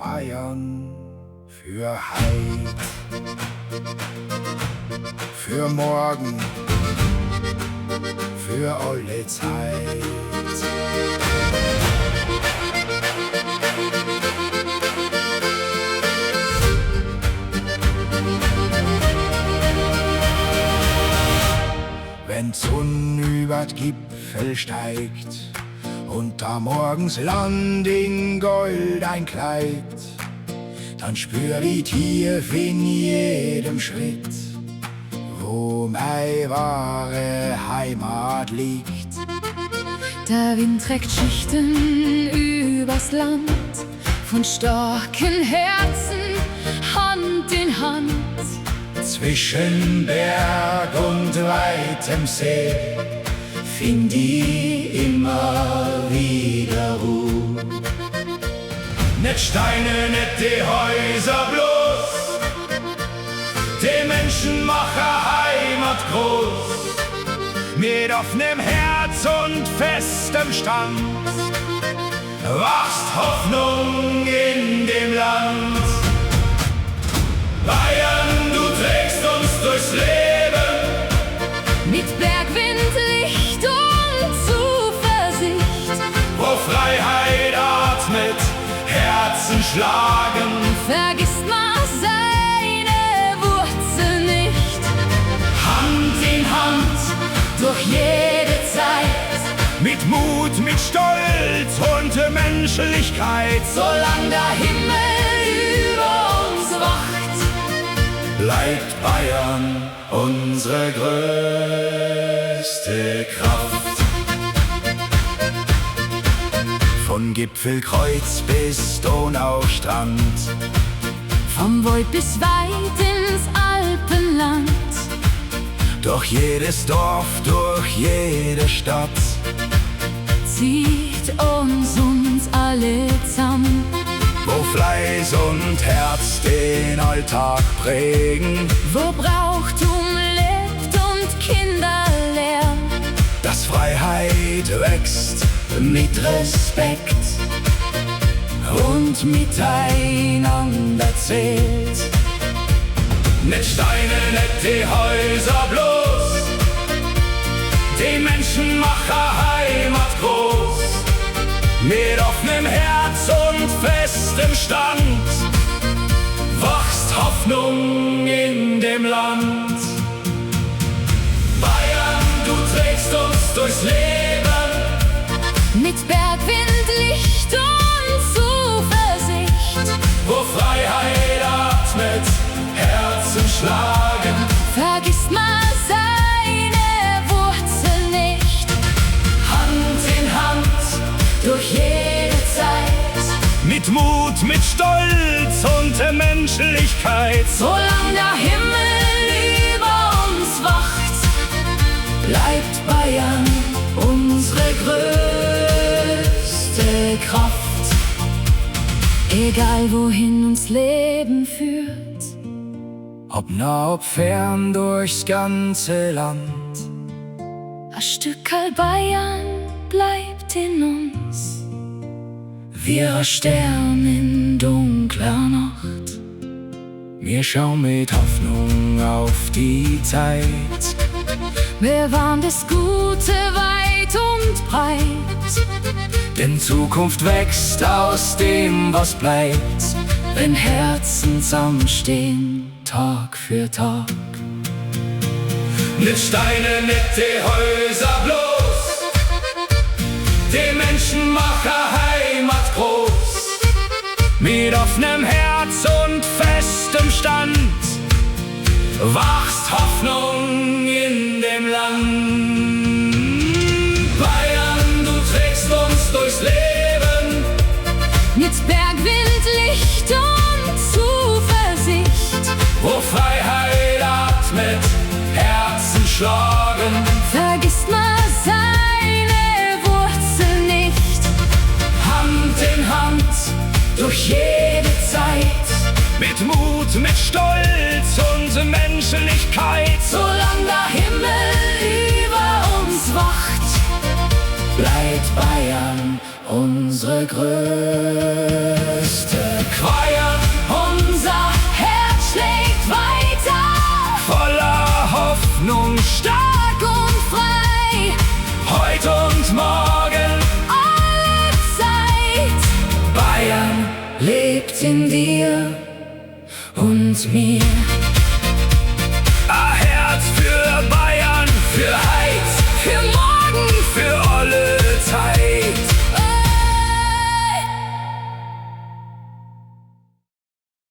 Bayern für Heit, für morgen, für alle Zeit. Wenn Sonn überd Gipfel steigt und da morgens Land in Gold einkleidet, dann spür ich tief in jedem Schritt, wo meine wahre Heimat liegt. Der Wind trägt Schichten übers Land, von starken Herzen Hand in Hand. Zwischen Berg und weitem See find ich immer wieder Ruhe. Nicht Steine, nicht die Häuser bloß, die Menschen machen Heimat groß. Mit offenem Herz und festem Stand wachst Hoffnung in dem Land. Bayern, du trägst uns durchs Leben, mit Bergwind, Licht und Zuversicht, wo Freiheit atmet, Herzen schlagen. vergisst man seine Wurzeln nicht. Hand in Hand Durch jede Zeit, mit Mut, mit Stolz und Menschlichkeit, solange der Himmel über uns wacht, bleibt Bayern unsere größte Kraft. Von Gipfelkreuz bis Donaustrand, vom Voit bis weit ins Alpenland, durch jedes Dorf, durch jede Stadt, zieht uns alle zusammen. wo Fleiß und Herz den Alltag prägen, Wo Brauchtum lebt und Kinder lernen, dass Freiheit wächst mit Respekt und miteinander zählt. Nicht Steine, nicht die Häuser bloß, die Menschen machen Heimat groß. Mit offenem Herz und festem Stand wachst Hoffnung in dem Land. Bayern, du trägst uns durchs Leben, mit Bergwind, Licht und Zuversicht, wo Freiheit atmet, Herzen schlagen. vergisst man seine Wurzeln nicht. Hand in Hand Durch jede Zeit, mit Mut, mit Stolz und Menschlichkeit, solange der Himmel über uns wacht, bleibt Bayern unsere größte Kraft. Egal wohin uns Leben führt, ob nah, ob fern, durchs ganze Land. ein Stückerl Bayern bleibt in uns, wie ein Stern in dunkler Nacht. Wir schauen mit Hoffnung auf die Zeit, Wir waren das Gute weit und breit, denn Zukunft wächst aus dem, was bleibt, wenn Herzen zusammenstehen, Tag für Tag. Nicht Steine, nicht die Häuser bloß, die Menschen machen Heimat groß. Mit offenem Herz und festem Stand wachst Hoffnung in dem Land. Bayern, du trägst uns durchs Leben, Mit Bergwind, Licht und Zuversicht, wo Freiheit atmet, Herzen schlagen. vergisst man seine Wurzeln nicht. Hand in Hand durch jede Zeit, mit Mut, mit Stolz und Menschlichkeit, Solange der Himmel über uns wacht, bleibt Bayern unsere größte Qual. in dir und mir.